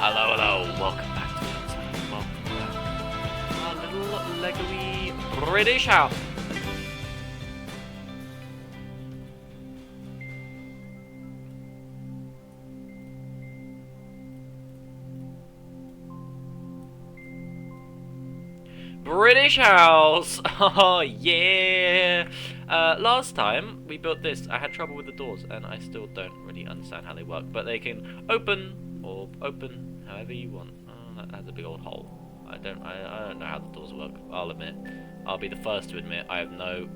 Hello, hello, welcome back to welcome back. Our little Lego-y British house. British house! Oh, yeah! Last time we built this, I had trouble with the doors, and I still don't really understand how they work, but they can open or open however you want. Oh, that has a big old hole. I don't know how the doors work, I'll admit. I'll be the first to admit I have no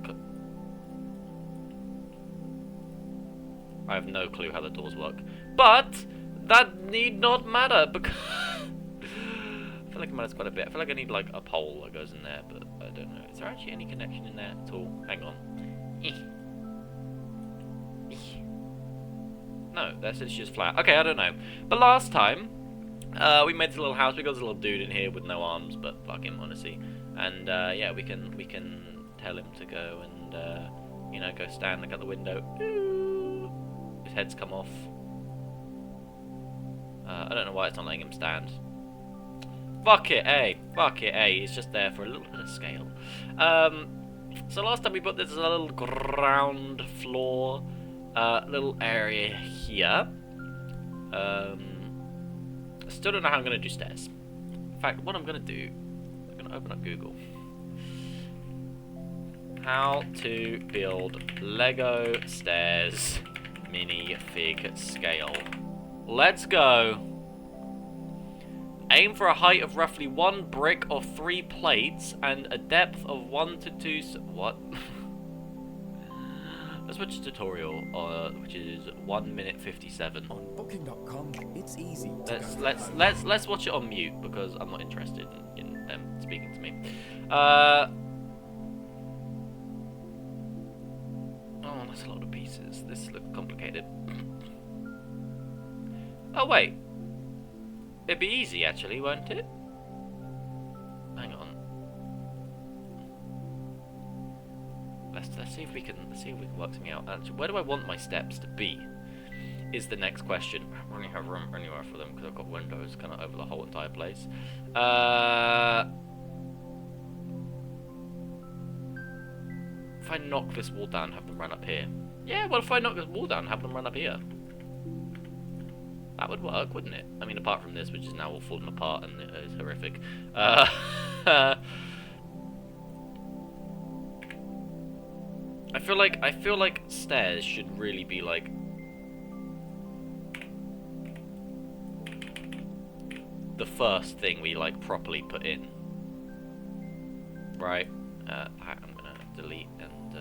clue how the doors work. But that need not matter because I feel like it matters quite a bit. I feel like I need like a pole that goes in there, but I don't know. Is there actually any connection in there at all? Hang on. No, that's just flat. Okay, I don't know. But last time, we made this little house. We got this little dude in here with no arms, but fuck him, honestly. And yeah, we can tell him to go and you know, go stand look out the window. Ooh. His head's come off. I don't know why it's not letting him stand. Fuck it, hey. Fuck it, hey. It's just there for a little bit of scale. So last time we put this little ground floor little area here. I still don't know how I'm going to do stairs. In fact, what I'm going to do, I'm going to open up Google. How to build Lego stairs minifig scale. Let's go. Aim for a height of roughly 1 brick or 3 plates and a depth of 1 to 2. What? Let's watch a tutorial, which is 1 minute 57. On booking.com, it's easy. Let's watch it on mute because I'm not interested in them speaking to me. Oh, that's a lot of pieces. This looks complicated. Oh wait. It'd be easy, actually, won't it? Hang on. Let's see if we can work something out. Actually, where do I want my steps to be? Is the next question. I don't really have room anywhere for them because I've got windows kind of over the whole entire place. If I knock this wall down, have them run up here. Yeah, well, if I knock this wall down, have them run up here. That would work, wouldn't it? I mean, apart from this, which is now all falling apart and it is horrific. I feel like stairs should really be like the first thing we like properly put in, right? I'm gonna delete and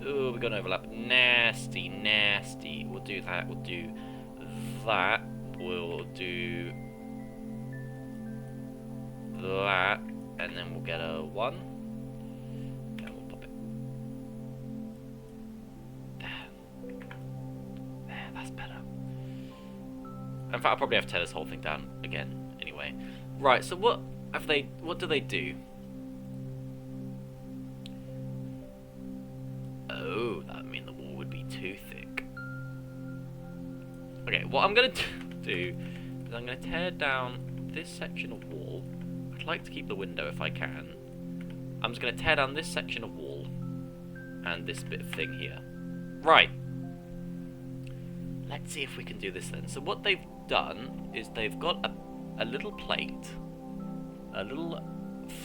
ooh, we're gonna overlap. Nasty, nasty. We'll do that. We'll do that. We'll do that, and then we'll get a 1. And we'll pop it there. That's better. In fact, I'll probably have to tear this whole thing down again anyway. Right, so what do they do? Oh, that would mean the wall would be too thick. Okay, what I'm going to do is I'm going to tear down this section of wall. I'd like to keep the window if I can. I'm just going to tear down this section of wall and this bit of thing here. Right. Let's see if we can do this then. So what they've done is they've got a little plate. A little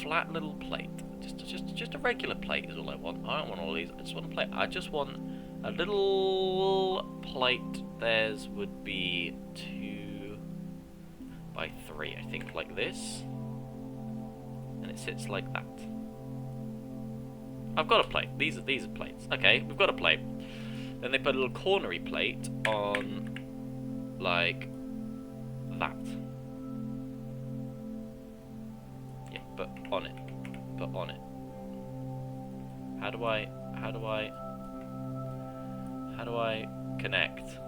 flat little plate. Just a regular plate is all I want. I don't want all these. I just want a plate. I just want a little plate. Theirs would be 2 by 3, I think, like this. And it sits like that. I've got a plate. These are plates. Okay, we've got a plate. Then they put a little cornery plate on, like that. Yeah, but on it. But on it. How do I connect?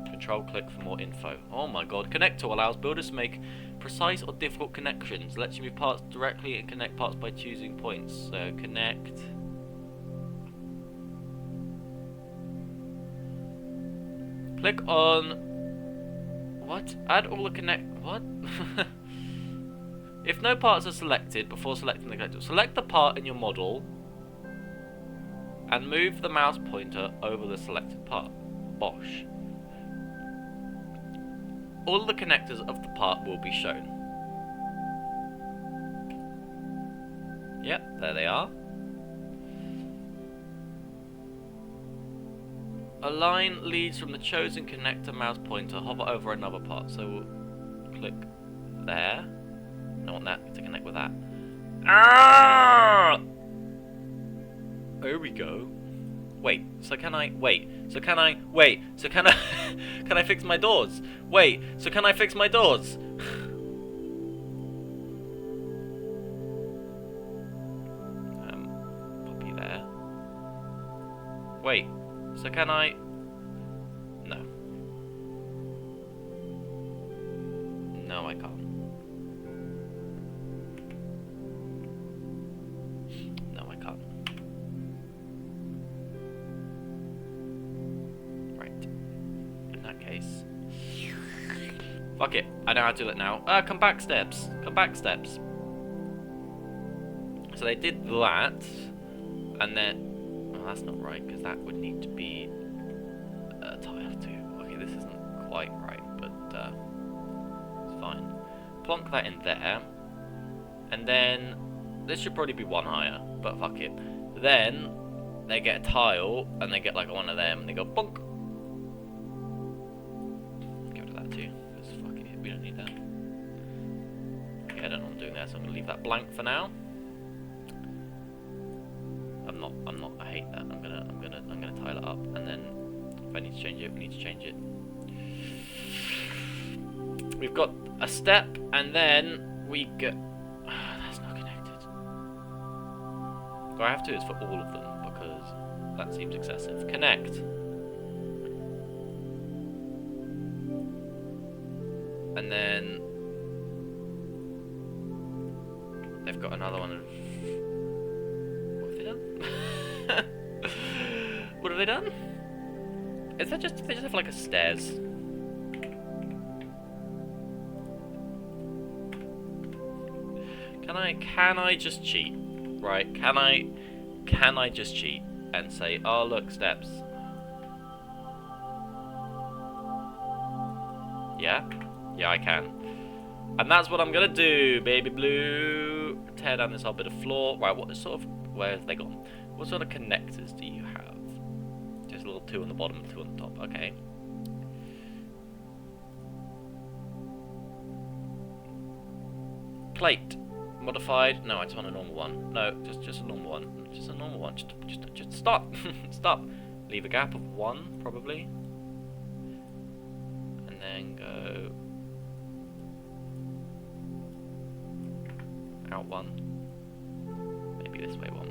Control click for more info. Oh my god. Connect tool allows builders to make precise or difficult connections. Lets you move parts directly and connect parts by choosing points. So connect. Click on What? Add all the connect... What? If no parts are selected before selecting the connector, select the part in your model and move the mouse pointer over the selected part. Bosh. All the connectors of the part will be shown. Yep, there they are. A line leads from the chosen connector mouse pointer. Hover over another part. So we'll click there. I want that to connect with that. Ah! There we go. Wait, so can I... Wait, so can I... Wait, so can I... Can I fix my doors? Wait, so can I fix my doors? Poppy there. Wait, so can I... No. No, I can't. No, I can't. Right. In that case... Fuck it. I know how to do it now. Come back steps. Come back steps. So they did that. And then... Well, that's not right, because that would need to be... tile too. Okay, this isn't quite right, but... it's fine. Plonk that in there. And then... This should probably be one higher, but fuck it. Then... They get a tile, and they get like one of them, and they go bonk. Go to that too. Fuck it, we don't need that. Okay, I don't know what I'm doing there, so I'm gonna leave that blank for now. I'm not, I hate that. I'm gonna tile it up, and then if I need to change it, we need to change it. We've got a step, and then we get... that's not connected. What I have to is for all of them, because that seems excessive. Connect. And then... They've got another one of... What have they done? What have they done? Is that just... They just have like a stairs. Can I just cheat? Right? Can I just cheat and say, oh look, steps. Yeah? Yeah, I can. And that's what I'm gonna do, baby blue. Tear down this whole bit of floor. Right, what sort of... Where have they gone? What sort of connectors do you have? Just a little 2 on the bottom and 2 on the top. Okay. Plate. Modified. No, I just want a normal one. No, just a normal one. Just a normal one. Just stop. Stop. Leave a gap of 1, probably. And then go... out 1. Maybe this way 1.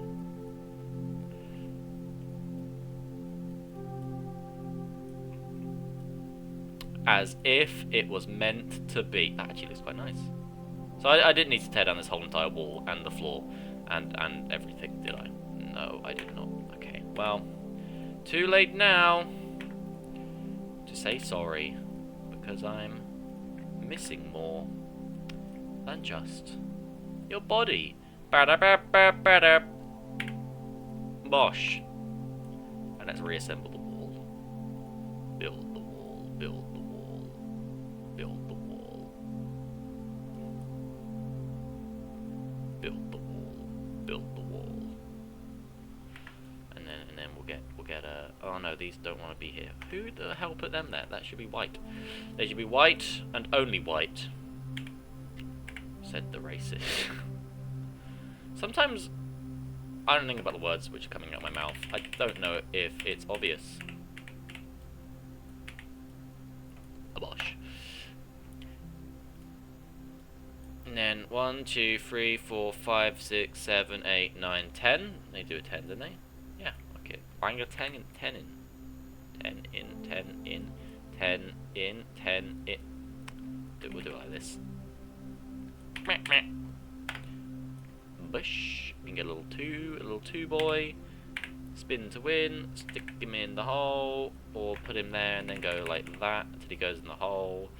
As if it was meant to be. That actually looks quite nice. So I didn't need to tear down this whole entire wall and the floor and everything, did I? No, I did not. Okay, well, too late now to say sorry, because I'm missing more than just your body. Ba-da-ba-ba-ba-da. Bosh. And let's reassemble the wall. Build the wall, build the wall, build the wall. Build the wall, build the wall. And then we'll get a... Oh no, these don't want to be here. Who the hell put them there? That should be white. They should be white and only white. Said the racist. Sometimes I don't think about the words which are coming out of my mouth. I don't know if it's obvious. Abosh. And then 1, 2, 3, 4, 5, 6, 7, 8, 9, 10. They do a 10, didn't they? Yeah, okay. Bang a 10 in, 10 in. 10 in, 10 in, 10 in, 10 in. We'll do it like this. Bush. We can get a little two boy. Spin to win. Stick him in the hole, or put him there and then go like that until he goes in the hole.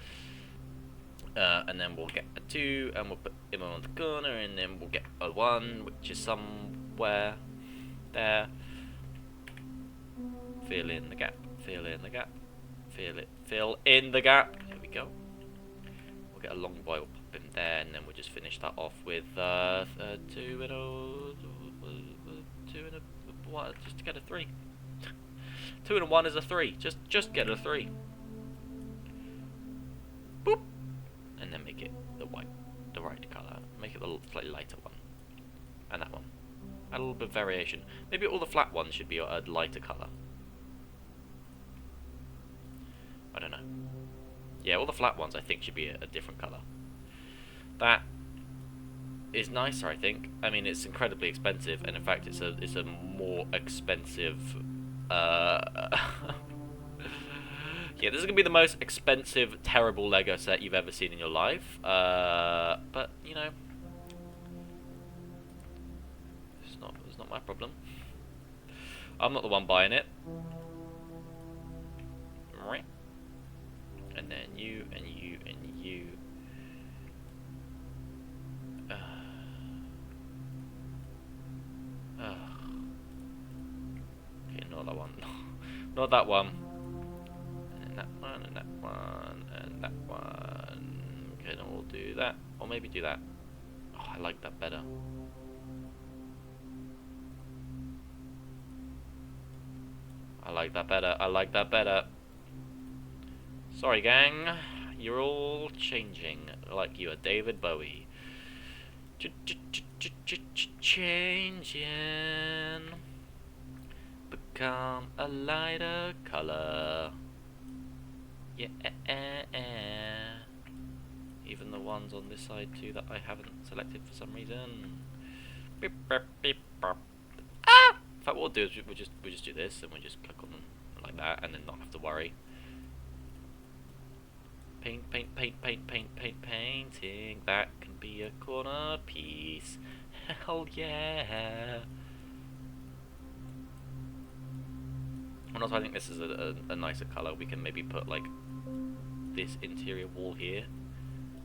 And then we'll get a 2, and we'll put him on the corner, and then we'll get a 1, which is somewhere there. Fill in the gap, fill in the gap, fill in the gap. Here we go. We'll get a long boy, we'll pop him there, and then we'll just finish that off with 2 and a what? Just to get a 3. 2 and a 1 is a 3. Just get a 3. Boop. And then make it the right colour. Make it the slightly lighter one. And that one. Add a little bit of variation. Maybe all the flat ones should be a lighter colour. I don't know. Yeah, all the flat ones I think should be a different colour. That is nicer, I think. I mean, it's incredibly expensive, and in fact, it's a more expensive. Yeah, this is gonna be the most expensive, terrible Lego set you've ever seen in your life. But you know, it's not my problem. I'm not the one buying it. And then you and you and you. Okay, not that one. Not that one. And that one, and that one, and that one. Okay, then we'll do that. Or maybe do that. Oh, I like that better. I like that better. I like that better. Sorry, gang. You're all changing like you are David Bowie. Changing. Become a lighter color. Yeah. Even the ones on this side too that I haven't selected for some reason. Beep, beep, beep, beep. Ah! In fact, what we'll do is we just do this and we just click on them like that, and then not have to worry. Paint, paint, paint, paint, paint, paint, painting. That can be a corner piece. Hell yeah! And also, I think this is a nicer color. We can maybe put like this interior wall here,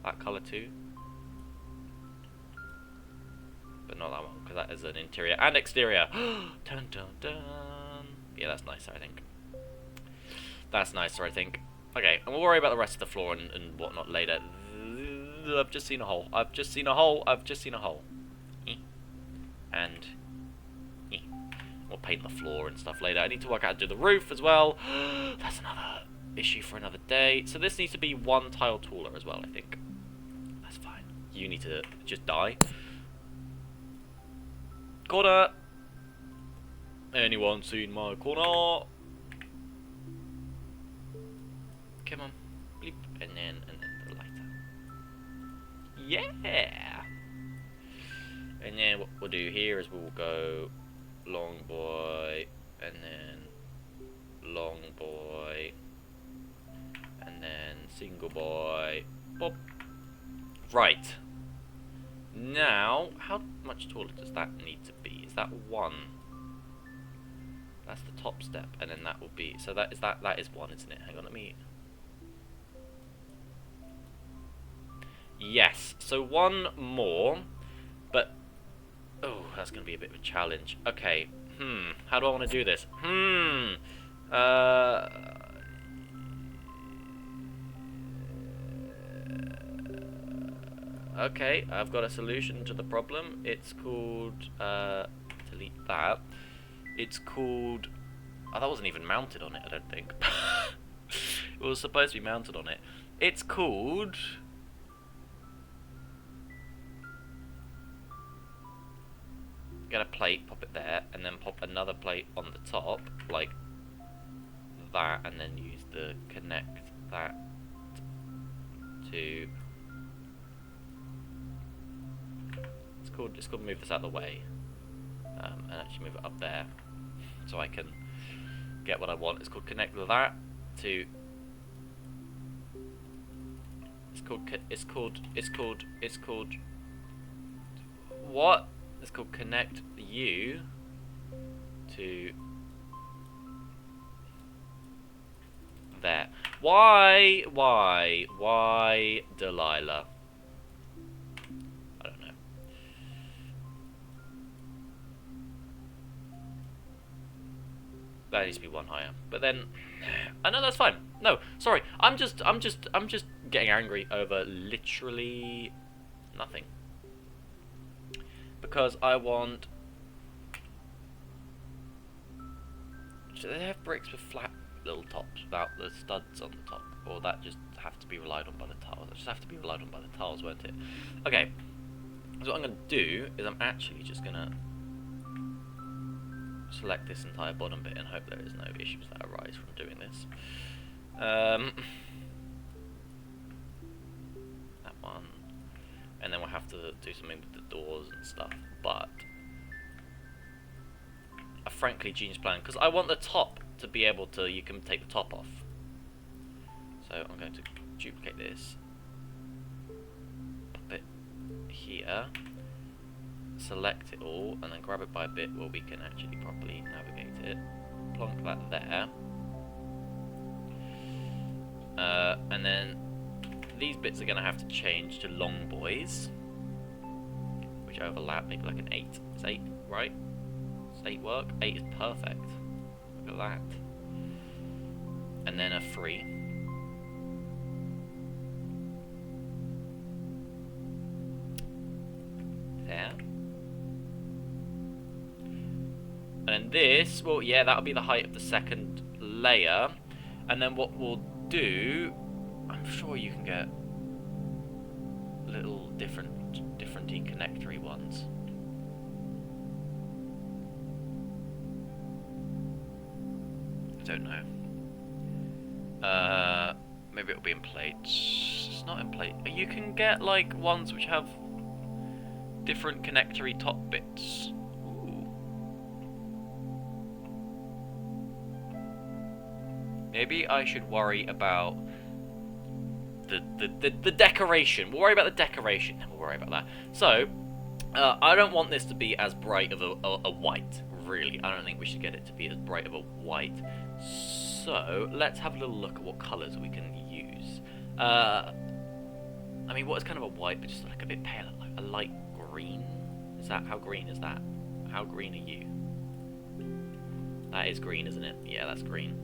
that color too, but not that one because that is an interior and exterior. Dun dun dun. Yeah, that's nicer. I think that's nicer. I think. Okay, and we'll worry about the rest of the floor and whatnot later. I've just seen a hole. I've just seen a hole. I've just seen a hole. And we'll paint the floor and stuff later. I need to work out how to do the roof as well. That's another issue for another day. So this needs to be one tile taller as well, I think. That's fine. You need to just die. Corner. Anyone seen my corner? Come on, bleep, and then the lighter. Yeah. And then what we'll do here is we'll go long boy, and then long boy, and then single boy. Pop. Right. Now, how much taller does that need to be? Is that 1? That's the top step, and then that will be. So that is 1, isn't it? Hang on, let me. Yes, so 1 more, but oh, that's going to be a bit of a challenge. Okay, how do I want to do this? Okay, I've got a solution to the problem. It's called, delete that. It's called, oh, that wasn't even mounted on it, I don't think. It was supposed to be mounted on it. It's called... Get a plate, pop it there, and then pop another plate on the top, like that, and then use the connect that to. It's called move this out of the way, and actually move it up there, so I can get what I want. It's called connect that to. It's called. What? It's called connect you to there. Why, Delilah? I don't know. That needs to be one higher. But then, I know that's fine. No, sorry. I'm just getting angry over literally nothing. Because I want. Should they have bricks with flat little tops without the studs on the top, or that just have to be relied on by the tiles? That just have to be relied on by the tiles, won't it? Okay. So what I'm going to do is I'm actually just going to select this entire bottom bit and hope there is no issues that arise from doing this. That one, and then we'll have to do something with the doors and stuff. But a frankly genius plan, because I want the top to be able to, you can take the top off. So I'm going to duplicate this, pop it here, select it all, and then grab it by a bit where we can actually properly navigate it. Plonk that there. And then these bits are going to have to change to long boys, which overlap, maybe like an 8. It's 8, right? Does 8 work? 8 is perfect. Look at that. And then a 3. There. And then this, well, yeah, that'll be the height of the second layer. And then what we'll do, I'm sure you can get little different connectory ones. I don't know. Maybe it'll be in plates. It's not in plate. You can get like ones which have different connectory top bits. Ooh. Maybe I should worry about the decoration. We'll worry about the decoration, then we'll worry about that. So, I don't want this to be as bright of a white, really. I don't think we should get it to be as bright of a white. So, let's have a little look at what colours we can use. I mean, what is kind of a white, but just like a bit paler, like a light green? Is that, how green is that? How green are you? That is green, isn't it? Yeah, that's green.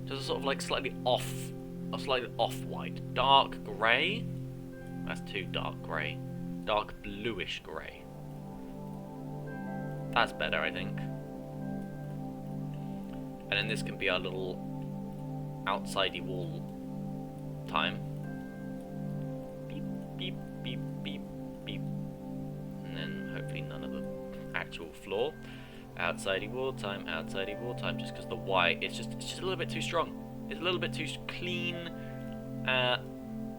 Just a sort of like slightly off-white. Dark grey? That's too dark grey. Dark bluish grey. That's better, I think. And then this can be our little outsidey wall time. Beep, beep, beep, beep, beep. And then hopefully none of the actual floor. Outsidey wall time, just because the white, it's just a little bit too strong. It's a little bit too clean,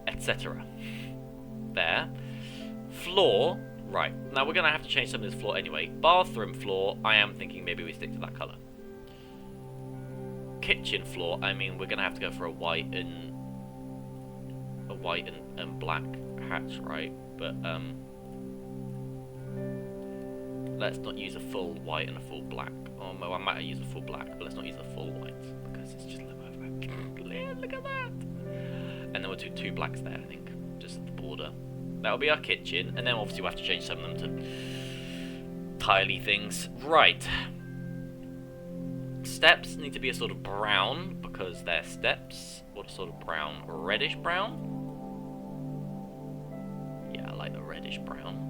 etc. There. Floor, right. Now we're going to have to change some of this floor anyway. Bathroom floor, I am thinking maybe we stick to that colour. Kitchen floor, I mean, we're going to have to go for a white and black hatch, right? But, let's not use a full white and a full black. Oh, well, I might use a full black, but let's not use a full white, because it's just like, look at that. And then we'll do 2 blacks there, I think, just at the border. That'll be our kitchen, and then obviously we'll have to change some of them to tiley things. Right. Steps need to be a sort of brown, because they're steps. What a sort of brown? Reddish brown? Yeah, I like the reddish brown.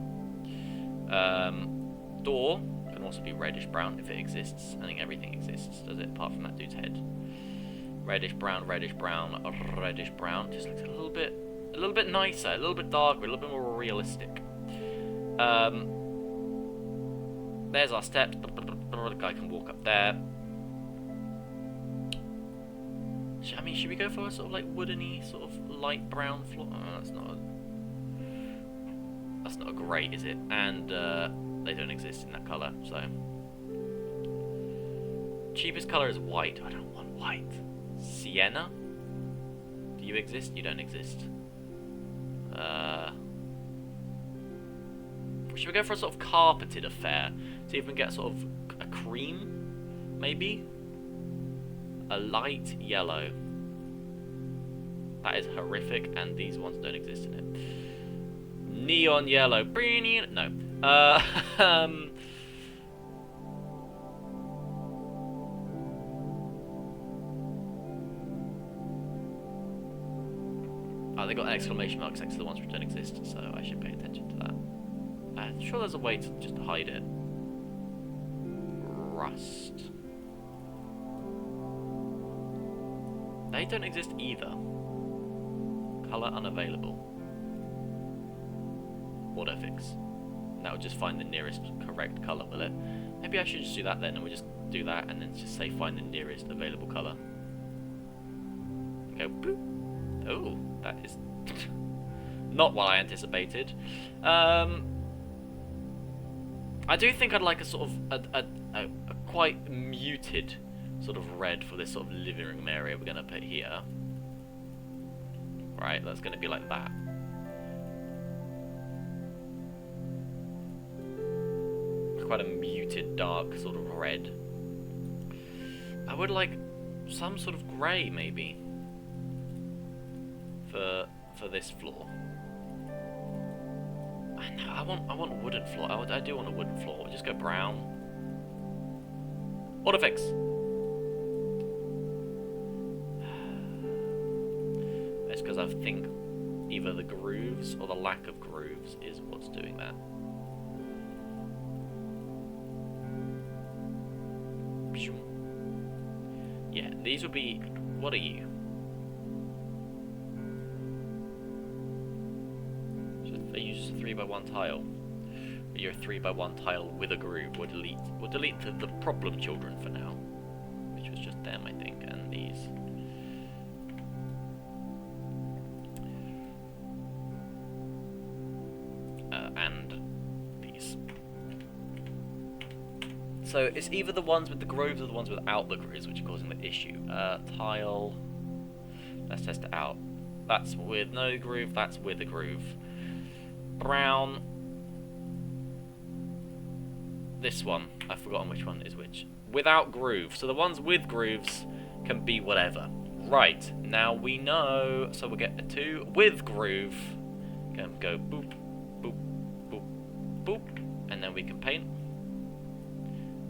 Door can also be reddish brown if it exists. I think everything exists, does it? Apart from that dude's head. Reddish brown, reddish brown, reddish brown. Just looks a little bit nicer, a little bit darker, a little bit more realistic. There's our steps. The guy can walk up there. I mean, should we go for a sort of like woodeny, sort of light brown floor? Oh, that's not a great, is it? And they don't exist in that colour, so. Cheapest colour is white. I don't want white. Sienna? Do you exist? You don't exist. Should we go for a sort of carpeted affair? See if we can get sort of a cream, maybe? A light yellow. That is horrific, and these ones don't exist in it. Neon yellow. No. Oh, they got an exclamation mark next to the ones which don't exist, so I should pay attention to that. I'm sure there's a way to just hide it. Rust. They don't exist either. Colour unavailable. Autofix. That would just find the nearest correct colour, will it? Maybe I should just do that then, and we'll just do that, and then just say find the nearest available colour. Go boop. Oh, that is not what I anticipated. I do think I'd like a sort of a quite muted sort of red for this sort of living room area we're going to put here. Right, that's going to be like that. Quite a muted, dark sort of red. I would like some sort of grey, maybe, for this floor. I want a wooden floor. I do want a wooden floor. We'll just go brown. Autofix. It's because I think either the grooves or the lack of grooves is what's doing that. Yeah, these would be... What are you? Are you just a 3x1 tile? Or you're a 3x1 tile with a groove? We'll delete the problem children for now. Which was just them, I think, and these. And these. So it's either the ones with the grooves or the ones without the grooves which are causing the issue. Tile. Let's test it out. That's with no groove, that's with a groove. Brown. This one. I've forgotten which one is which. Without groove. So the ones with grooves can be whatever. Right. Now we know. So we'll get a 2 with groove. Can go boop, boop, boop, boop. And then we can paint.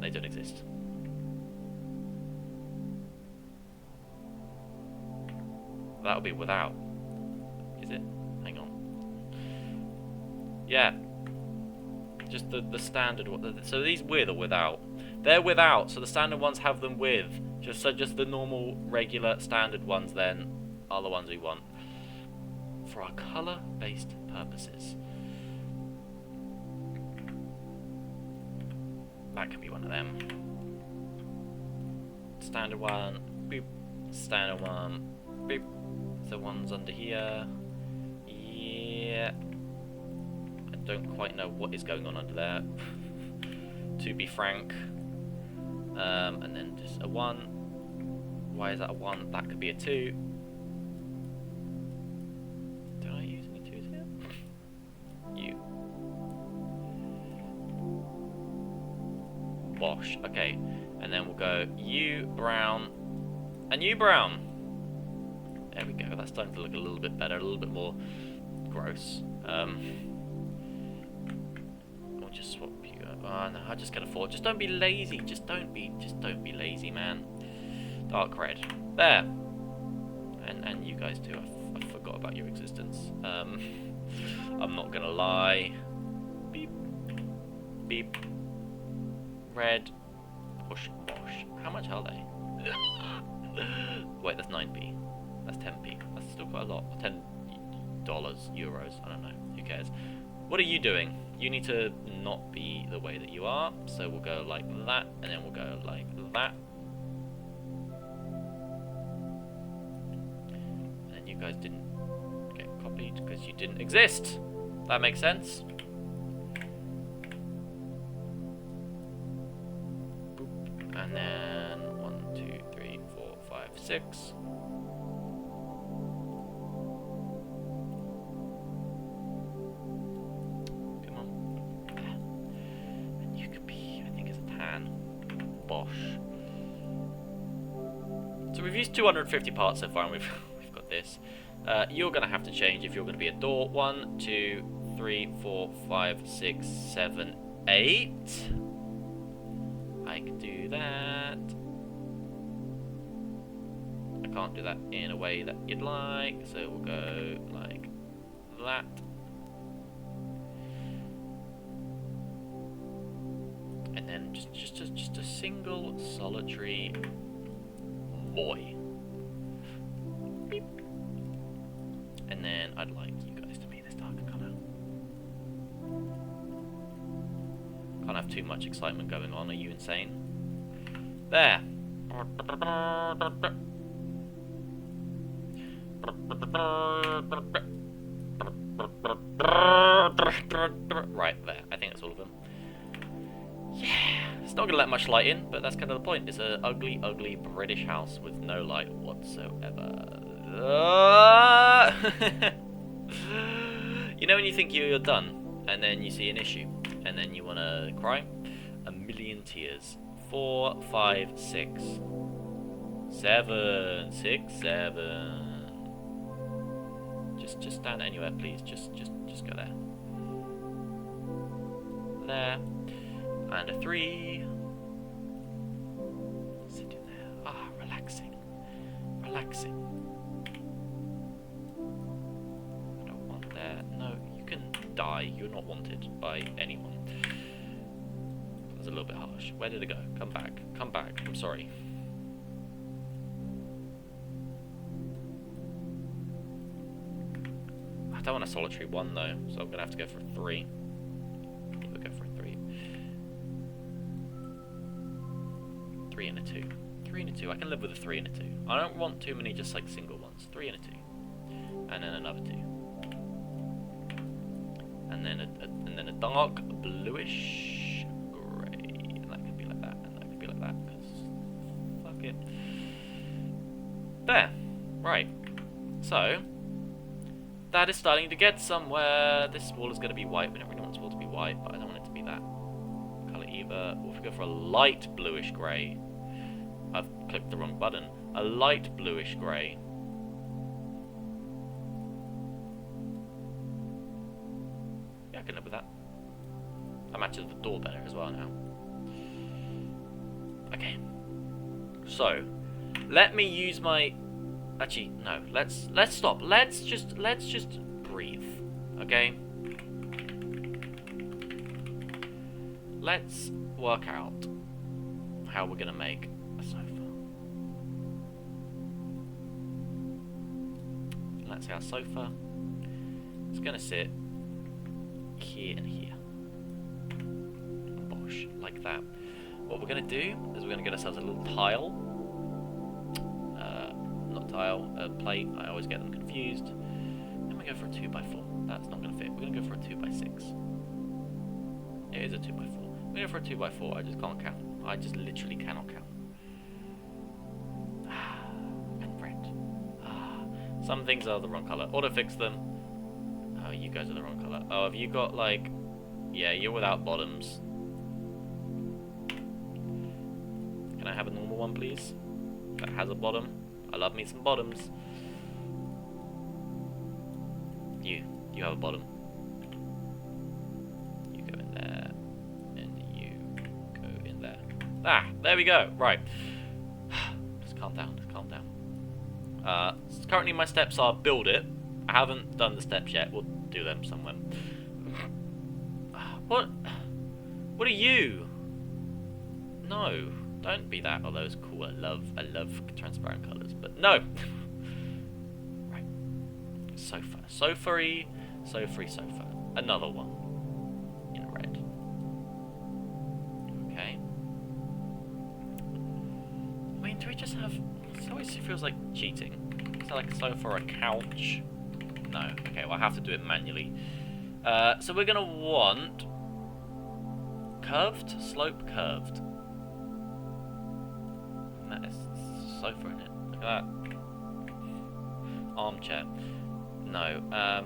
They don't exist. That'll be without. Is it? Hang on. Yeah. Just the standard one. So these with or without? They're without, so the standard ones have them with. Just the normal, regular, standard ones then are the ones we want. For our colour-based purposes. That could be one of them. Standard one, boop. Standard one, boop. The ones under here. Yeah. I don't quite know what is going on under there, to be frank. And then just a 1. Why is that a 1? That could be a 2. Did I use any 2s here? You. Bosh. Okay. And then we'll go you, brown, and you, brown. There we go. That's starting to look a little bit better, a little bit more gross. We'll just swap you. Oh no, I just can't afford. Just don't be lazy. Just don't be lazy, man. Dark red. There. And you guys too. I forgot about your existence. I'm not gonna lie. Beep. Beep. Red. Push. Bosh. How much are they? Wait, that's 9p. That's 10p. That's still quite a lot. $10, euros. I don't know. Who cares? What are you doing? You need to not be the way that you are. So we'll go like that, and then we'll go like that. And then you guys didn't get copied because you didn't exist. That makes sense. Boop. And then 1, 2, 3, 4, 5, 6. Bosh. So we've used 250 parts so far, and we've got this. You're going to have to change if you're going to be a door. 1, 2, 3, 4, 5, 6, 7, 8. I can do that. I can't do that in a way that you'd like, so we'll go like that. And then just a single solitary boy. Beep. And then I'd like you guys to be this darker colour. Can't have too much excitement going on, are you insane? There! Right, there. I think that's all of them. Yeah! It's not going to let much light in, but that's kind of the point. It's an ugly, ugly British house with no light whatsoever. You know when you think you're done, and then you see an issue, and then you want to cry? A million tears. 4, 5, 6, 7, 6, 7. Just stand anywhere, please. Just go there. There. And a 3. Sit in there. Ah, relaxing. Relaxing. I don't want there. No, you can die. You're not wanted by anyone. That's a little bit harsh. Where did it go? Come back. Come back. I'm sorry. I don't want a solitary 1 though, so I'm going to have to go for a 3. We'll go for a 3. 3 and a 2. 3 and a 2. I can live with a 3 and a 2. I don't want too many just like single ones. 3 and a 2. And then another 2. And then a dark bluish grey. And that can be like that, and that can be like that, because fuck it. There. Right. So that is starting to get somewhere. This wall is going to be white. We don't really want this wall to be white, but I don't want it to be that colour either. We'll go for a light bluish grey. I've clicked the wrong button. A light bluish grey. Yeah, I can live with that. That matches the door better as well now. Okay. So, let me use my... Actually, no. Let's stop. Let's just breathe. Okay? Let's work out how we're gonna make a sofa. Let's say our sofa is gonna sit here and here. Bosh, like that. What we're gonna do is we're gonna get ourselves a little tile. Not tile, plate. I always get them confused. Then we go for a 2x4. That's not gonna fit. We're gonna go for a 2x6. It is a 2x4. We're going for a 2x4. I just can't count. I just literally cannot count. And red. Some things are the wrong colour. Auto fix them. Oh, you guys are the wrong colour. Oh, have you got like... Yeah, you're without bottoms. Can I have a normal one, please? That has a bottom. I love me some bottoms. You have a bottom. You go in there. And you go in there. Ah, there we go. Right. Just calm down, currently my steps are build it. I haven't done the steps yet. We'll do them somewhere. What are you? No. Don't be that. Although it's cool. I love transparent colours. But no. Right. Sofa. Sofa-y. Sofa. Another one. In red. Okay. I mean, do we just have... It always feels like cheating. Is that like a sofa or a couch? No. Okay, well I have to do it manually. So we're going to want... Curved? Slope curved. That is sofa in it. Look at that. Armchair. No. Oh,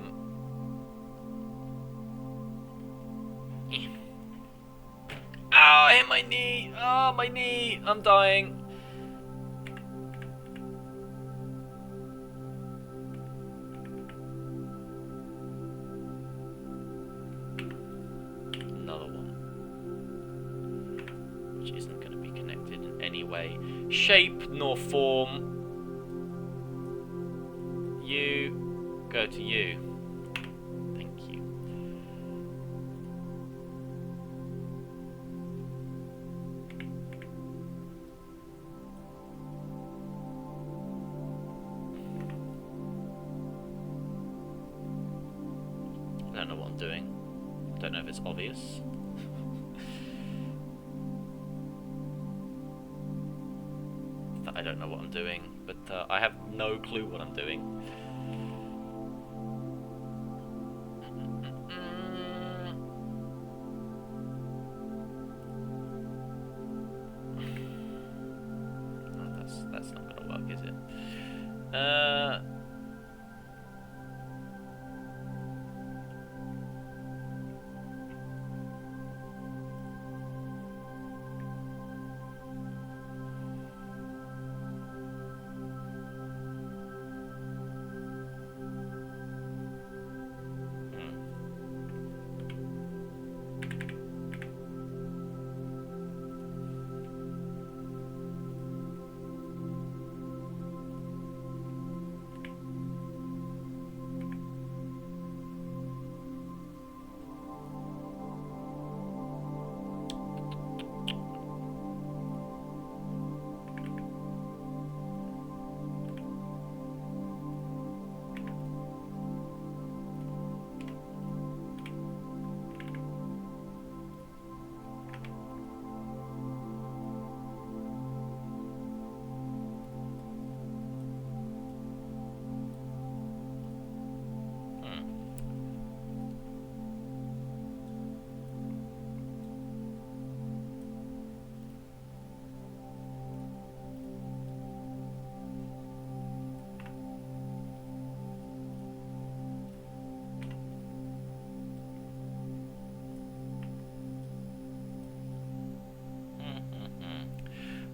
I hit my knee. Oh, my knee. I'm dying. way. Shape nor form. You go to you. Thank you. I don't know what I'm doing. I don't know if it's obvious. That I don't know what I'm doing, but I have no clue what I'm doing. Oh, that's not gonna work, is it?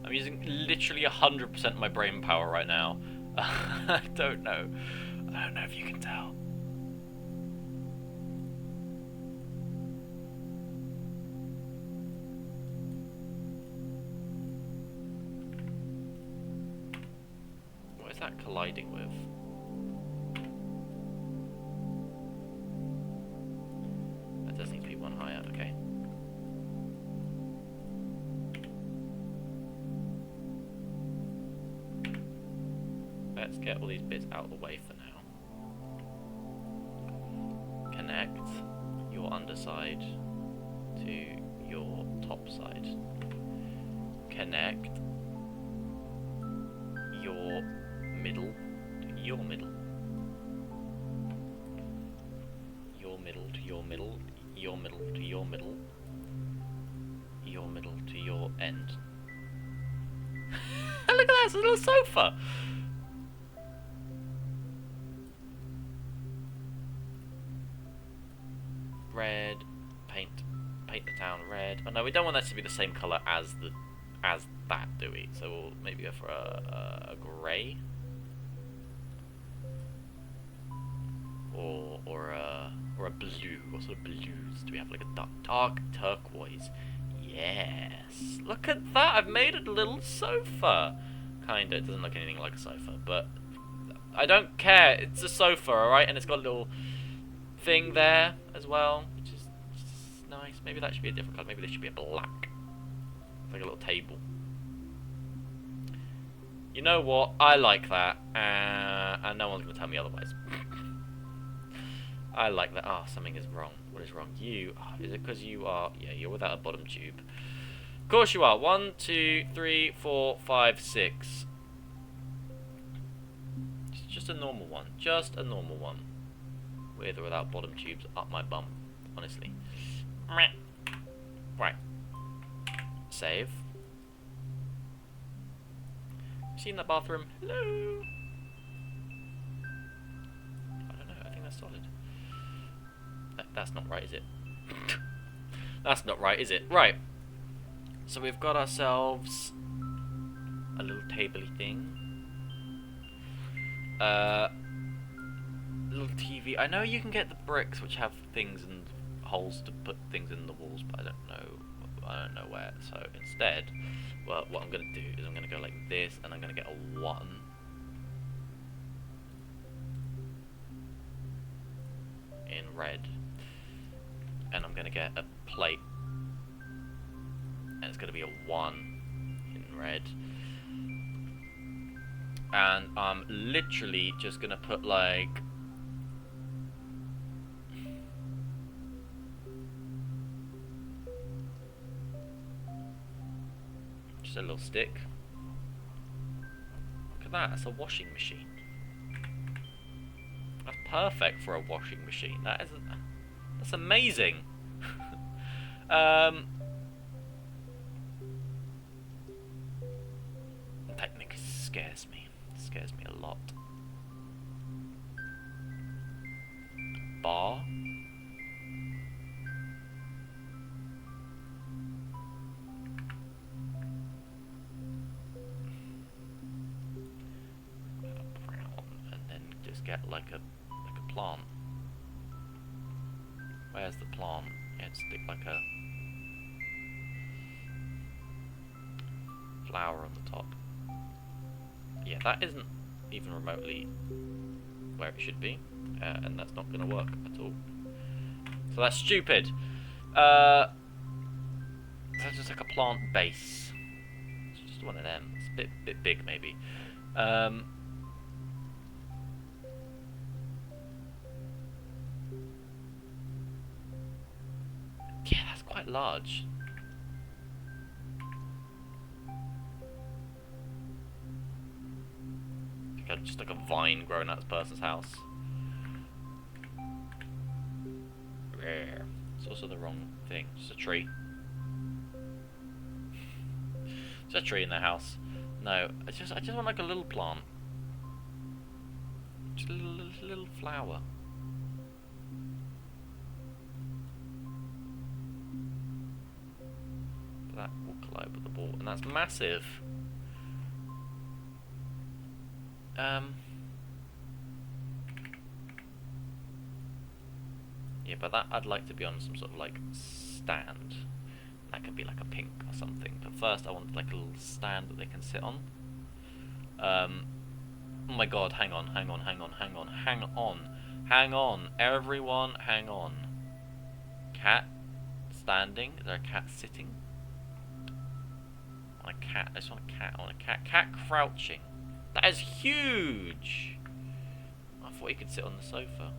I'm using literally 100% of my brain power right now. I don't know. I don't know if you can tell. What is that colliding with? That does need to be one higher, okay. Let's get all these bits out of the way for now. Connect your underside to your top side. Connect your middle to your middle. Your middle to your middle. Your middle to your middle. Your middle to your end. Look at that, it's a little sofa! Red, paint the town red. Oh no, we don't want that to be the same colour as that, do we? So we'll maybe go for a grey, or a blue. What sort of blues do we have? Like a dark turquoise. Yes. Look at that! I've made a little sofa. Kinda. It doesn't look anything like a sofa, but I don't care. It's a sofa, all right, and it's got a little thing there as well, which is nice. Maybe that should be a different colour. Maybe this should be a black, like a little table. You know what? I like that, and no one's gonna tell me otherwise. I like that. Ah, oh, something is wrong. What is wrong? You? Oh, is it because you are? Yeah, you're without a bottom tube. Of course you are. 1, 2, 3, 4, 5, 6. Just a normal one. Just a normal one. With or without bottom tubes up my bum, honestly. Right. Save. Seen that bathroom? Hello? I don't know, I think that's solid. That's not right, is it? That's not right, is it? Right. So we've got ourselves a little tabley thing. Little TV. I know you can get the bricks which have things and holes to put things in the walls, but I don't know I don't know where. So instead, well, what I'm going to do is I'm going to go like this, and I'm going to get a 1. In red. And I'm going to get a plate. And it's going to be a 1 in red. And I'm literally just going to put like... just a little stick. Look at that, that's a washing machine. That's perfect for a washing machine. That's amazing. That thing scares me. It scares me a lot. Bar. Brown, and then just get like a plant. Where's the plant? Yeah, stick like a flower on the top. Yeah, that isn't even remotely where it should be, and that's not going to work at all. So that's stupid. That's just like a plant base. It's just one of them. It's a bit big, maybe. Yeah, that's quite large. Just like a vine growing out of this person's house. Rare. It's also the wrong thing. Just a tree. Just a tree in their house. No, I just want like a little plant. Just a little flower. That will collide with the wall, and that's massive. Yeah, but that I'd like to be on some sort of like stand. That could be like a pink or something. But first, I want like a little stand that they can sit on. Oh my God! Hang on! Everyone, hang on. Cat standing. Is there a cat sitting? I want a cat. I just want a cat. I want a cat. Cat crouching. That is huge! I thought he could sit on the sofa.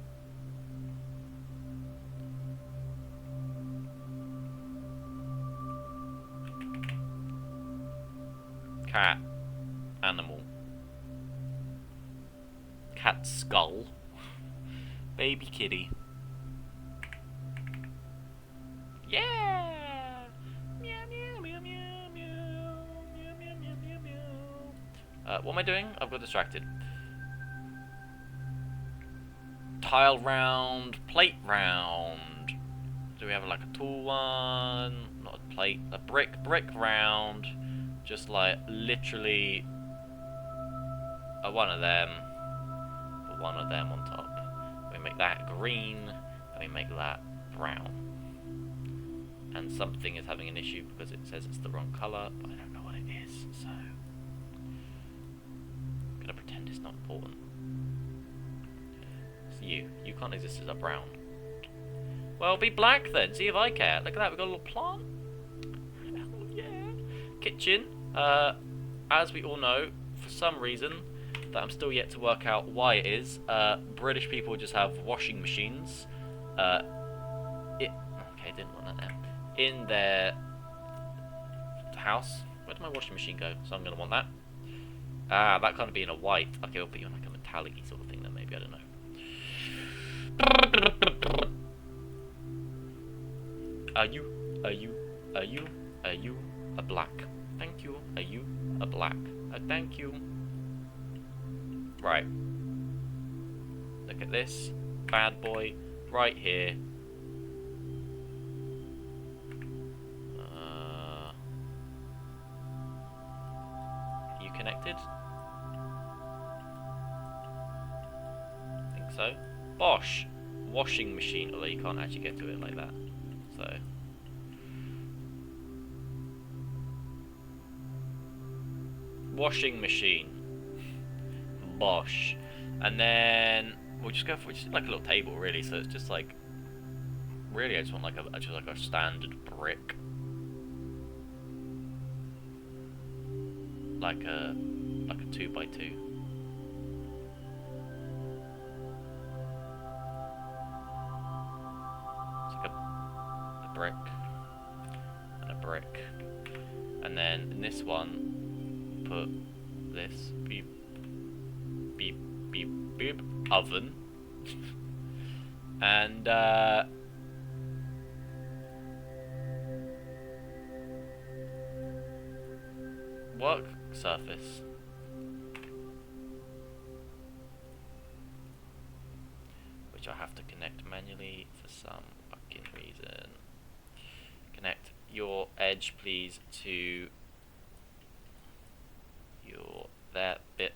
Cat. Animal. Cat skull. Baby kitty. Yeah! Meow, meow, meow, meow, meow, meow, meow, meow, meow, meow. What am I doing? I've got distracted. Tile round, plate round. Do we have like a tall one? Not a plate, a brick round. Just like literally one of them. Put one of them on top. We make that green, and we make that brown. And something is having an issue because it says it's the wrong colour, but I don't know what it is, so I'm gonna pretend it's not important. It's you. You can't exist as a brown. Well, be black then. See if I care. Look at that. We've got a little plant. Oh yeah. Kitchen. As we all know, for some reason that I'm still yet to work out why it is, British people just have washing machines. Okay, didn't want that there. In their house. Where did my washing machine go? So I'm going to want that. Ah, that can't be in a white. Okay, we'll put you in like a metallic-y sort of thing then, maybe. I don't know. Are you a black? Thank you. Are you a black? Thank you. Right. Look at this bad boy right here. Are you connected? I think so. Bosh! Washing machine, although you can't actually get to it like that. So washing machine. Bosh. And then we'll just go for just like a little table, really. So it's just like, really, I just want like a standard brick, like a 2x2. It's like a brick and a brick, and then in this one, put this beep beep beep beep oven, and work surface. Which I have to connect manually for some fucking reason. Connect your edge, please, to your that bit.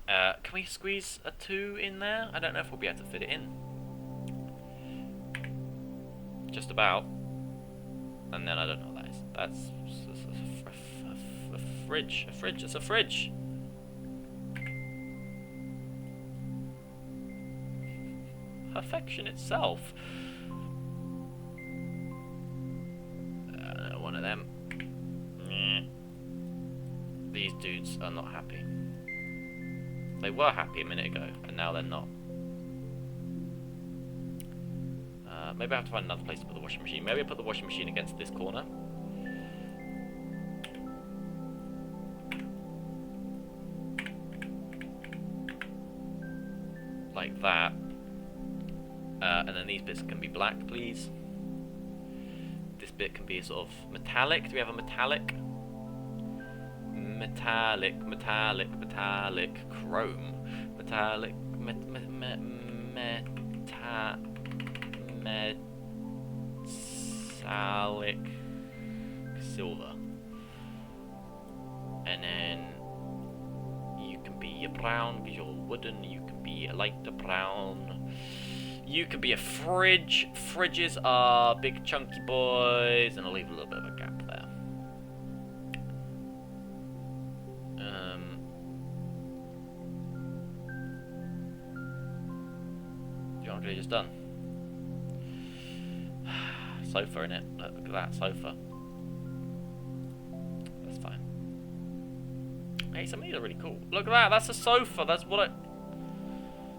Can we squeeze a 2 in there? I don't know if we'll be able to fit it in. Just about. And then I don't know what that is. That's a fridge. A fridge. It's a fridge. Perfection itself. One of them. These dudes are not happy. They were happy a minute ago, and now they're not. Maybe I have to find another place to put the washing machine. Maybe I put the washing machine against this corner. Like that. And then these bits can be black, please. This bit can be a sort of metallic. Do we have a metallic? Metallic, chrome. Metallic, metallic silver. And then you can be a brown because you're wooden. You can be a lighter brown. You can be a fridge. Fridges are big chunky boys, and I'll leave a little bit of a gap there. Do you want to get it just done? Sofa, innit? Look at that sofa. That's fine. Hey, some of these are really cool. Look at that. That's a sofa. That's what I.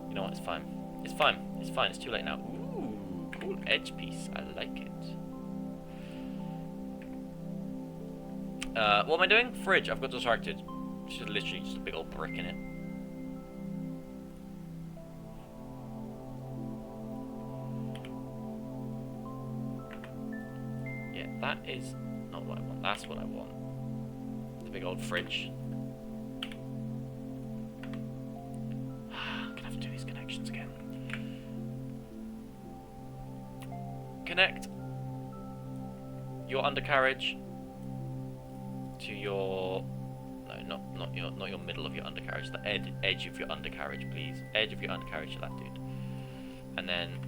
You know what? It's fine. It's fine. It's fine. It's too late now. Ooh, cool edge piece. I like it. What am I doing? Fridge. I've got distracted. It's just literally just a big old brick in it. Yeah, that is not what I want. That's what I want. The big old fridge. I'm gonna have to do these connections again. Connect your undercarriage to your not your middle of your undercarriage, the edge of your undercarriage, please. Edge of your undercarriage to that dude. And then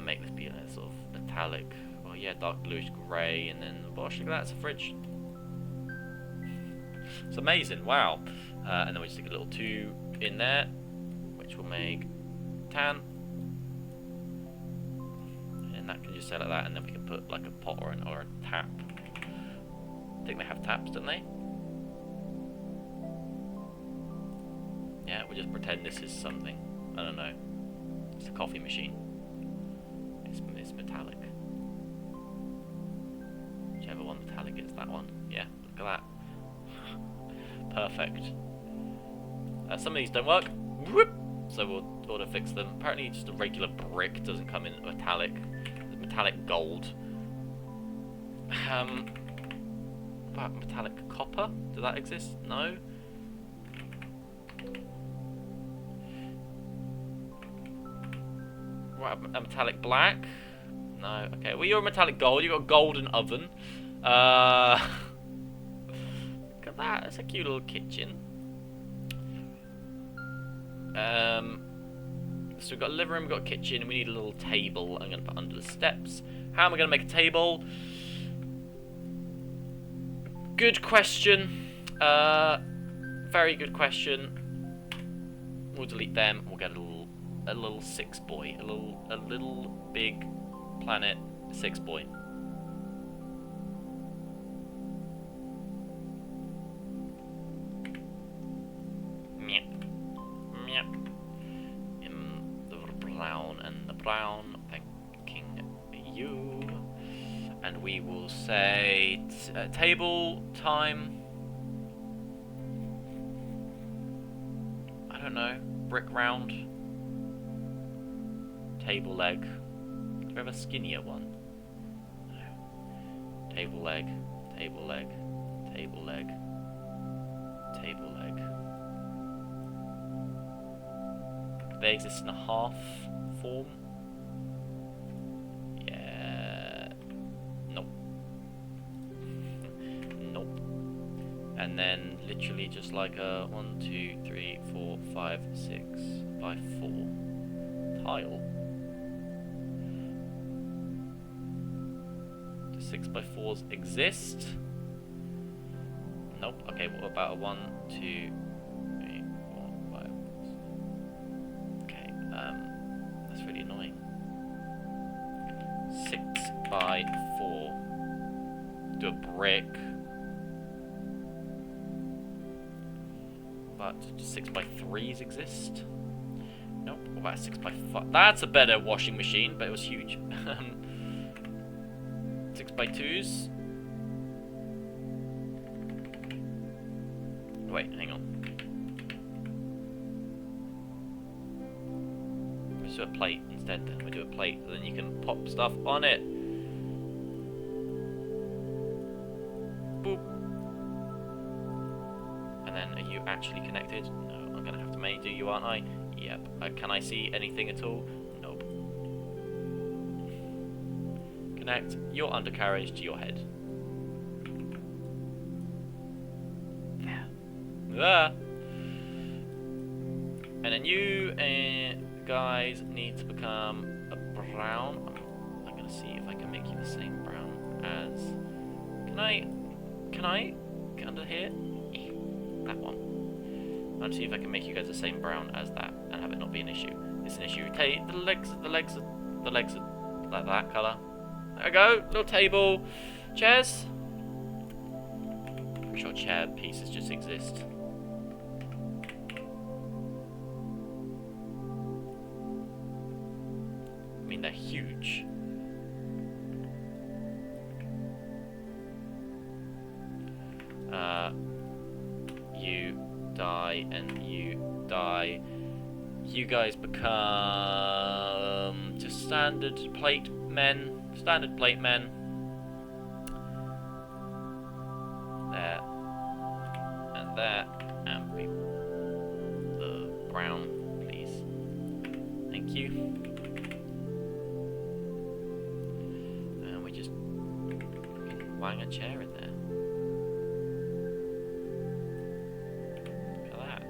make this be a sort of metallic, well yeah, dark bluish grey, and then gosh, look at that, it's a fridge. It's amazing, wow. And then we just stick a little 2 in there, which will make tan. That can just set like that, and then we can put like a pot or a tap. I think they have taps, don't they? Yeah, we'll just pretend this is something. I don't know. It's a coffee machine. It's metallic. Whichever one metallic is, that one. Yeah, look at that. Perfect. Some of these don't work. Whoop! So we'll auto fix them. Apparently just a regular brick doesn't come in metallic. Metallic gold. What, metallic copper? Does that exist? No. What, a metallic black? No. Okay. Well, you're a metallic gold. You got a golden oven. Look at that. It's a cute little kitchen. So we've got a living room, we've got a kitchen, and we need a little table I'm going to put under the steps. How am I going to make a table? Good question. Very good question. We'll delete them. We'll get a little 6 boy, a little big planet 6 boy. Brown and the brown, thanking you. And we will say table time. I don't know. Brick round. Table leg. Do we have a skinnier one? No. Table leg. Table leg. Table leg. Table leg. They exist in a half form. Yeah. Nope. Nope. And then literally just like a 1, 2, 3, 4, 5, 6 by 4 tile. Do 6 by 4s exist? Nope. Okay, what about a 1, 2, 3, 4, 5? Okay, that's really annoying. 6 by 4. Do a brick. But do 6 by 3s exist? Nope. What about a 6 by 5? That's a better washing machine, but it was huge. 6 by 2s. Wait, hang on. Let's do a plate instead then. We do a plate, so then you can pop stuff on it. Boop. And then, are you actually connected? No, I'm gonna have to make do you, aren't I? Yep. Can I see anything at all? Nope. Connect your undercarriage to your head. There. And then you guys need to become a brown. I'm gonna see if I can make you the same brown as. Can I get under here? That one. I'm gonna see if I can make you guys the same brown as that and have it not be an issue. It's an issue. Take the legs are like that colour. There we go. Little table, chairs. I'm sure chair pieces just exist. I mean, they're huge. You die and you die. You guys become just standard plate men. Standard plate men. There. And there. And be brown, please. Thank you. And we just wang a chair in there. Look at that.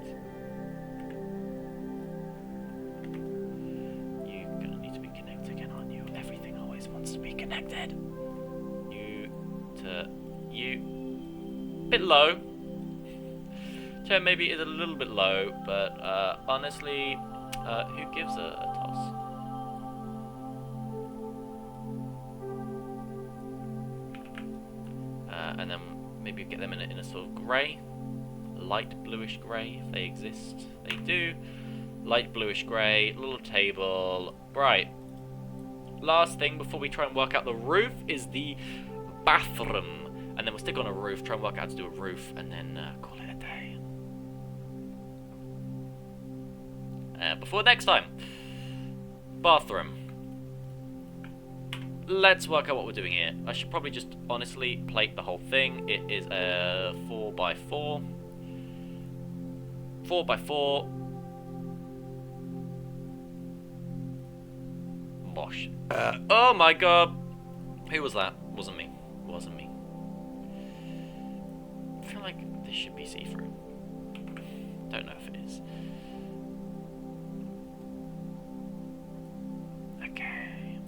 You're gonna need to be connected again, aren't you? Everything always wants to be connected. You to you. Bit low. Chair maybe is a little bit low, but honestly, who gives a toss? And then maybe get them in a sort of grey, light bluish grey if they exist. They do. Light bluish grey, little table. Right. Last thing before we try and work out the roof is the bathroom. And then we'll stick on a roof, try and work out how to do a roof, and then call it a day. Before next time. Bathroom. Let's work out what we're doing here. I should probably just honestly plate the whole thing. It is a 4x4. 4x4. Bosh. Oh my god. Who was that? Wasn't me. Wasn't me. I feel like this should be see-through. Don't know if it is. Okay.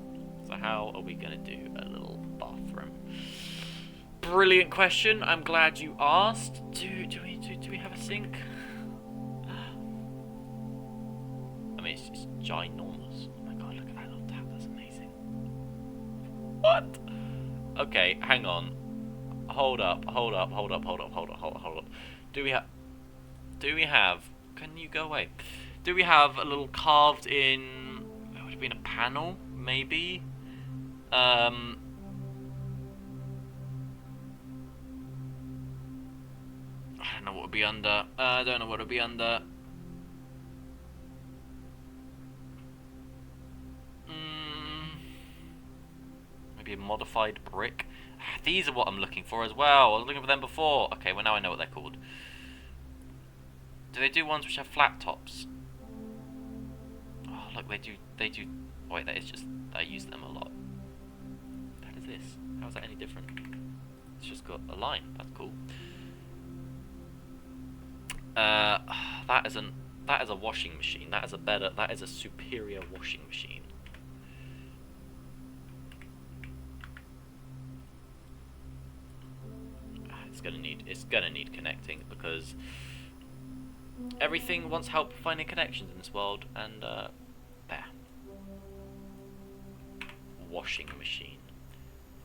So how are we going to do a little bathroom? brilliant question. I'm glad you asked. Do we have a sink? I mean, it's ginormous. Oh my god, look at that little tap. That's amazing. What? Okay, hang on. Hold up. Do we have? Can you go away? Do we have a little carved in? It would have been a panel, maybe. I don't know what would be under. I don't know what would be under. Maybe a modified brick. These are what I'm looking for as well. I was looking for them before. Okay, well now I know what they're called. Do they do ones which have flat tops? Oh, look, they do. Oh, wait, that is just. I use them a lot. How is this? How is that any different? It's just got a line. That's cool. That is a washing machine. That is a superior washing machine. It's gonna need connecting because everything wants help finding connections in this world, and there. Washing machine.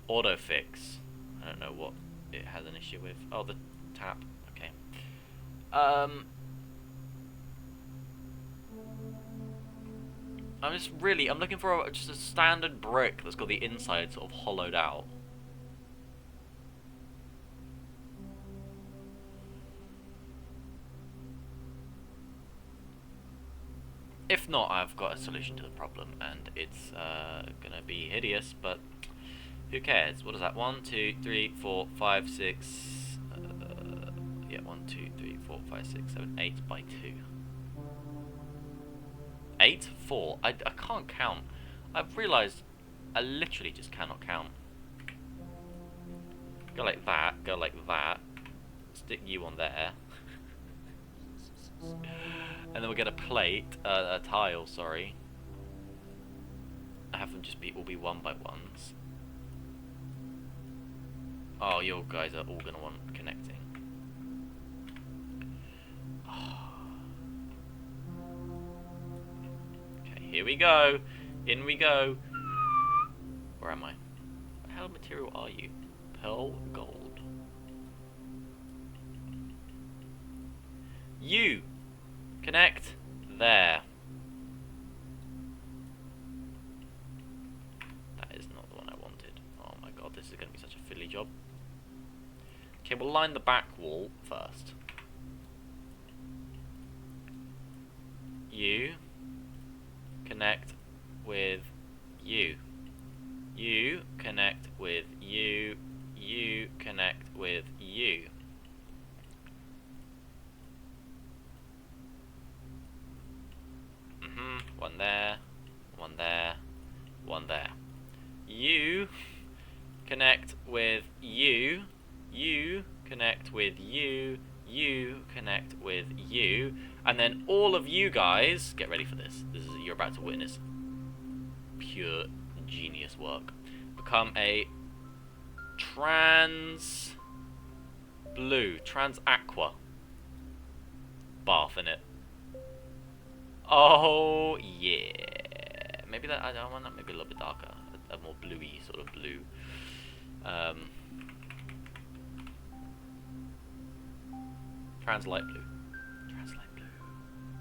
Autofix. I don't know what it has an issue with. Oh, the tap. Okay. I'm looking for just a standard brick that's got the inside sort of hollowed out. If not, I've got a solution to the problem, and it's gonna be hideous, but who cares? What is that? 1, 2, 3, 4, 5, 6. Yeah, 1, 2, 3, 4, 5, 6, 7, 8 by 2. 8? 4? I can't count. I've realised I literally just cannot count. Go like that, go like that. Stick you on there. And then we'll get a plate, a tile, sorry. I have them just all be 1 by 1s. Oh, you guys are all gonna want connecting. Oh. Okay, here we go. In we go. Where am I? What hell material are you? Pearl gold. You connect there. That is not the one I wanted. Oh my god, this is going to be such a fiddly job. Okay, we'll line the back wall first. You connect with you. You connect with you. You connect with you. One there, one there, one there. You connect with you. You connect with you. You connect with you. And then all of you guys, get ready for this. You're about to witness pure genius work. Become a trans aqua bath in it. Oh yeah. Maybe that, I don't want that, maybe a little bit darker, a more bluey sort of blue. Trans light blue. Trans light blue.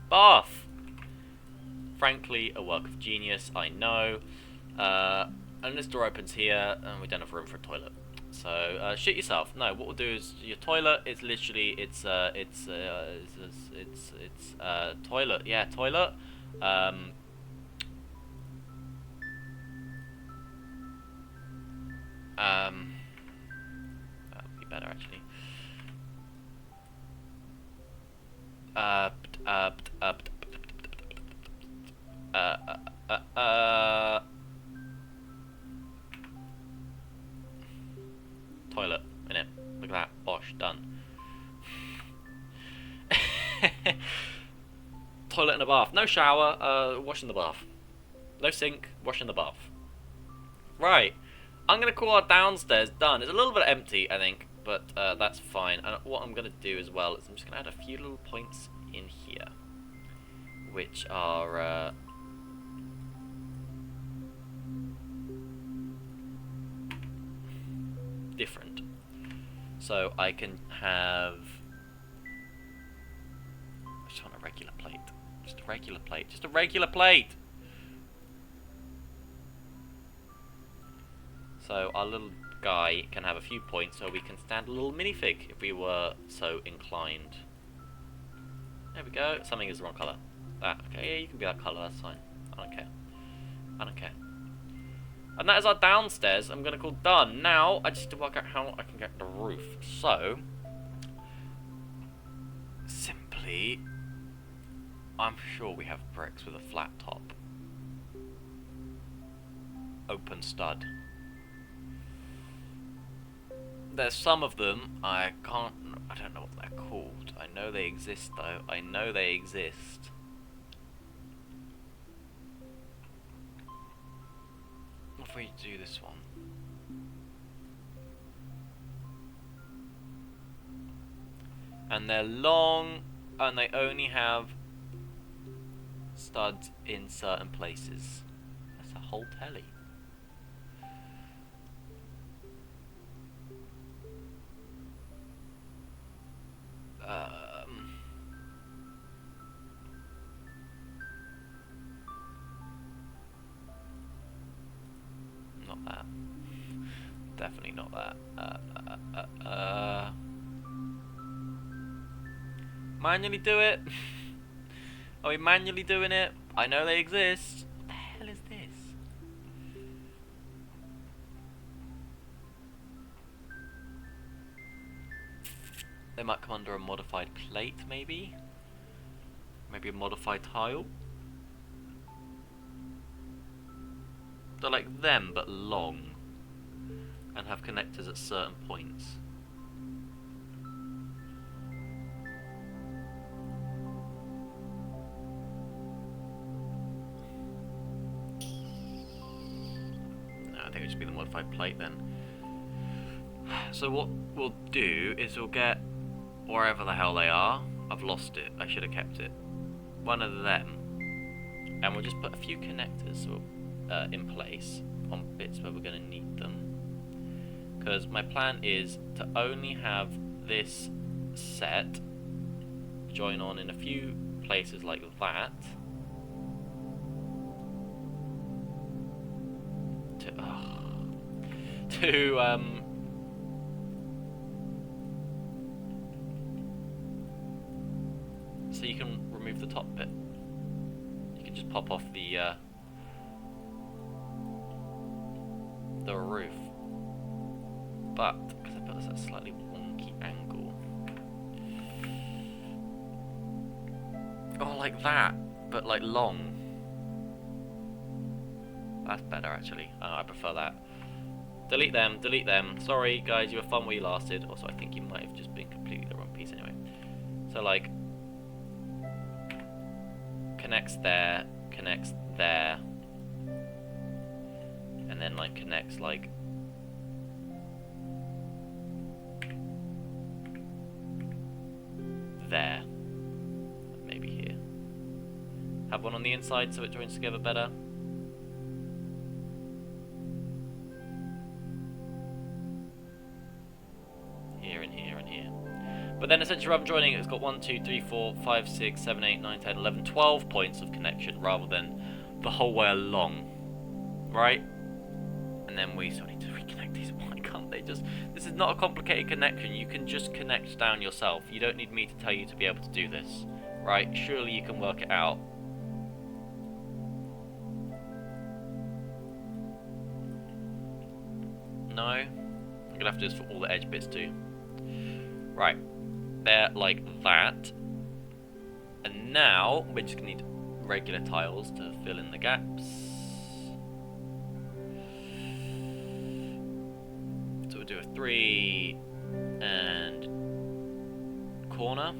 Bath. Frankly, a work of genius, I know. And this door opens here, and we don't have room for a toilet. So shit yourself. No, what we'll do is your toilet is literally it's toilet. Yeah, toilet. That would be better actually. Toilet, innit? Look at that. Bosh, done. Toilet and a bath. No shower, wash in the bath. No sink, wash in the bath. Right. I'm going to call our downstairs done. It's a little bit empty, I think, but that's fine. And what I'm going to do as well is I'm just going to add a few little points in here, which are different. So I can have... I just want a regular plate. Just a regular plate. Just a regular plate! So our little guy can have a few points so we can stand a little minifig if we were so inclined. There we go. Something is the wrong colour. That, okay, yeah, you can be that colour, that's fine. I don't care. I don't care. And that is our downstairs. I'm going to call done. Now, I just need to work out how I can get the roof. So, simply, I'm sure we have bricks with a flat top. Open stud. There's some of them, I don't know what they're called. I know they exist though. I know they exist. What if we do this one? And they're long, and they only have studs in certain places. That's a whole telly. Not that. Definitely not that. Manually do it. Are we manually doing it? I know they exist. What the hell is this? They might come under a modified plate, maybe? Maybe a modified tile? They're like them, but long. And have connectors at certain points. No, I think it should be the modified plate then. So what we'll do is we'll get wherever the hell they are. I've lost it. I should have kept it. One of them. And we'll just put a few connectors in place on bits where we're going to need them. Because my plan is to only have this set join on in a few places like that. So you can remove the top bit. You can just pop off the roof. But because I put this at a slightly wonky angle. Oh, like that, but like long. That's better actually. I prefer that. Delete them, delete them. Sorry guys, you were fun while you lasted. Also, I think you might have just been completely the wrong piece anyway. So like, connects there, and then like connects like there. Maybe here. Have one on the inside so it joins together better. Here and here and here. But then essentially rather than joining it, it's got 1, 2, 3, 4, 5, 6, 7, 8, 9, 10, 11, 12 points of connection rather than the whole way along. Right? And then we still need to reconnect these. Why can't they just... This is not a complicated connection. You can just connect down yourself. You don't need me to tell you to be able to do this. Right? Surely you can work it out. No? I'm going to have to do this for all the edge bits too. Right. They're like that. And now, we're just going to need regular tiles to fill in the gaps. So we'll do a 3 and corner.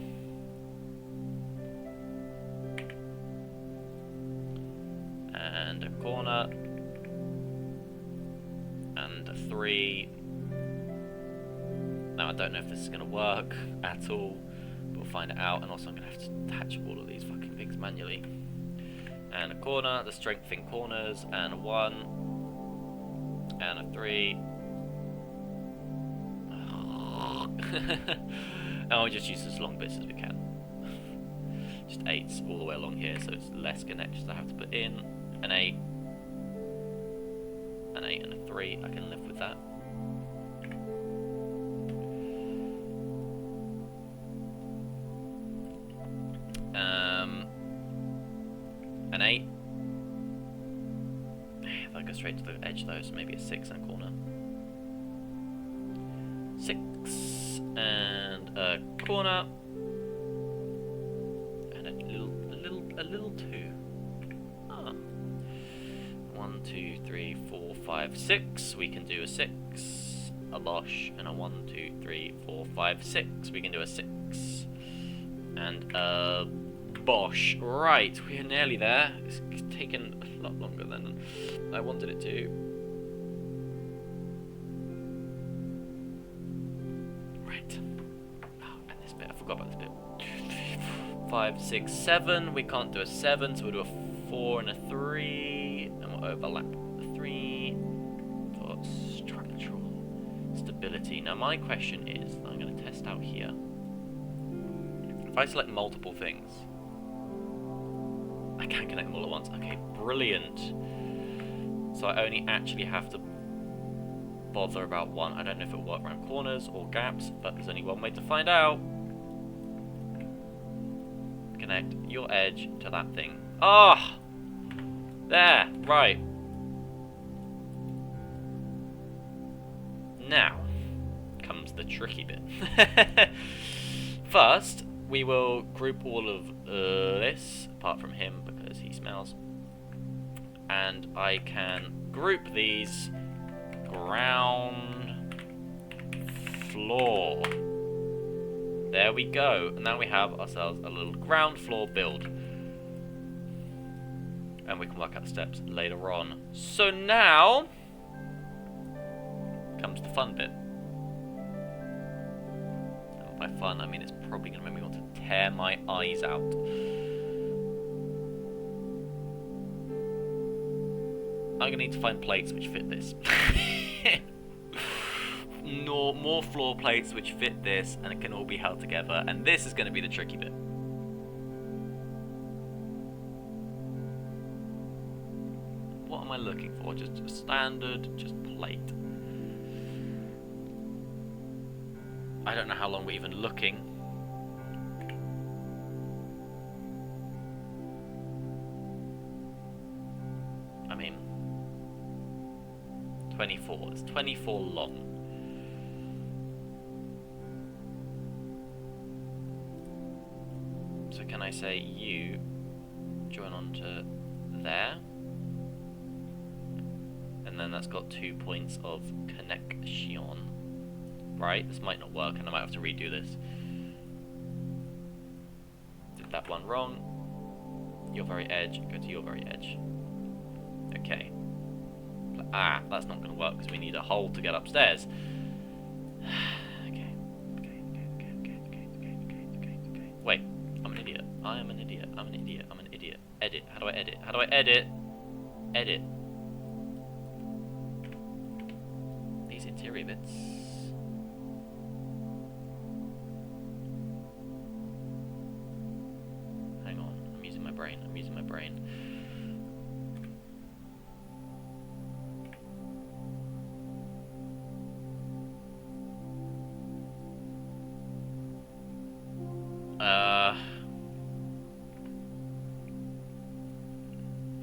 And a corner. And and a 3. Now I don't know if this is going to work at all, but we'll find it out. And also I'm going to have to attach all of these fucking things manually. And a corner, the strength in corners, and a 1, and a 3. And we'll just use as long bits as we can. Just 8s all the way along here, so it's less connections I have to put in. An 8, an 8 and a 3, I can live with that. An 8. If I go straight to the edge though, so maybe a 6 and a corner. 6 and a corner. And a little 2. Ah. 1, 2, 3, 4, 5, 6. We can do a 6. A bosh. And a 1, 2, 3, 4, 5, 6. We can do a 6. And a bosh. Right, we're nearly there. It's taken a lot longer than I wanted it to. Right. Oh, and this bit, I forgot about this bit. 5, 6, 7. We can't do a 7, so we'll do a 4 and a 3. And we'll overlap the 3 for structural stability. Now my question is, I'm going to test out here. If I select multiple things, I can connect them all at once. Okay, brilliant. So I only actually have to bother about one. I don't know if it'll work around corners or gaps, but there's only one way to find out. Connect your edge to that thing. Ah! There, right. Now comes the tricky bit. First, we will group all of this, apart from him, because he smells. And I can group these ground floor. There we go. And now we have ourselves a little ground floor build. And we can work out the steps later on. So now comes the fun bit. And by fun, I mean it's probably going to make me want to tear my eyes out. I'm going to need to find plates which fit this. No, more floor plates which fit this, and it can all be held together. And this is going to be the tricky bit. What am I looking for? Just a standard, just plate. I don't know how long we're even looking. I mean, 24. It's 24 long. So can I say you join on to there? And then that's got 2 points of connection. Right, this might not work and I might have to redo this. Did that one wrong. Your very edge, go to your very edge. Okay. Ah, that's not going to work because we need a hole to get upstairs. Okay. Wait, I'm an idiot. I am an idiot. I'm an idiot. I'm an idiot. Edit. How do I edit? How do I edit? Edit. These interior bits. Hang on. I'm using my brain. I'm using my brain.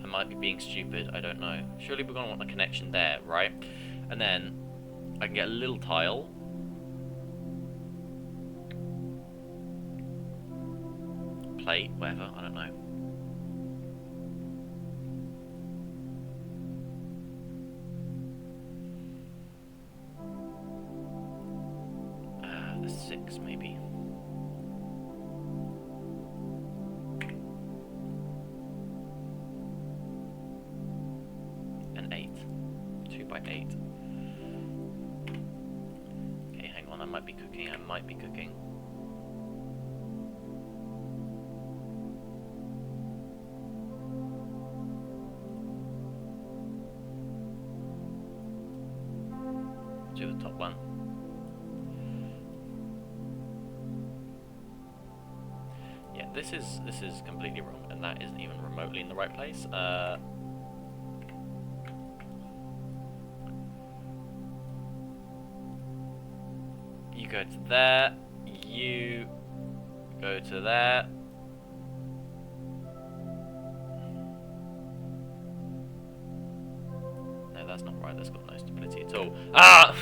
I might be being stupid, I don't know. Surely we're going to want a connection there, right? And then I can get a little tile. Plate, whatever, I don't know. The 6 maybe. An 8. 2 by 8. might be cooking. I might be cooking. Do the top one. Yeah, this is completely wrong, and that isn't even remotely in the right place. You go to there. You go to there. No, that's not right. That's got no stability at all. Ah!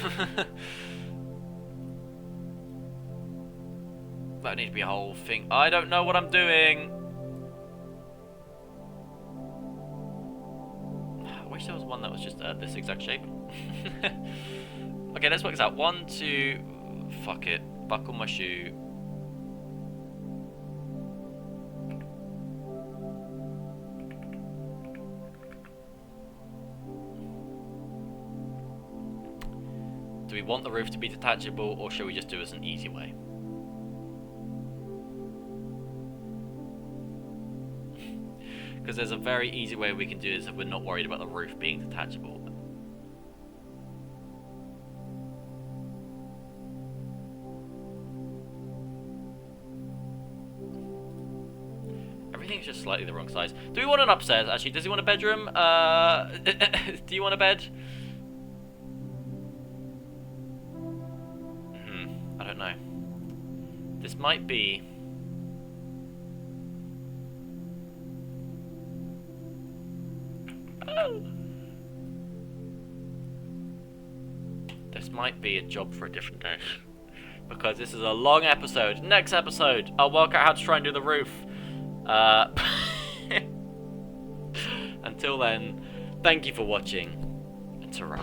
That needs to be a whole thing. I don't know what I'm doing. I wish there was one that was just this exact shape. Okay, let's work this out. 1, 2. Fuck it. Buckle my shoe. Do we want the roof to be detachable, or shall we just do it as an easy way? Because there's a very easy way we can do this if we're not worried about the roof being detachable. Everything's just slightly the wrong size. Do we want an upstairs, actually? Does he want a bedroom? Do you want a bed? I don't know. This might be... This might be a job for a different day. Because this is a long episode. Next episode, I'll work out how to try and do the roof. Until then, thank you for watching, and ta-ra.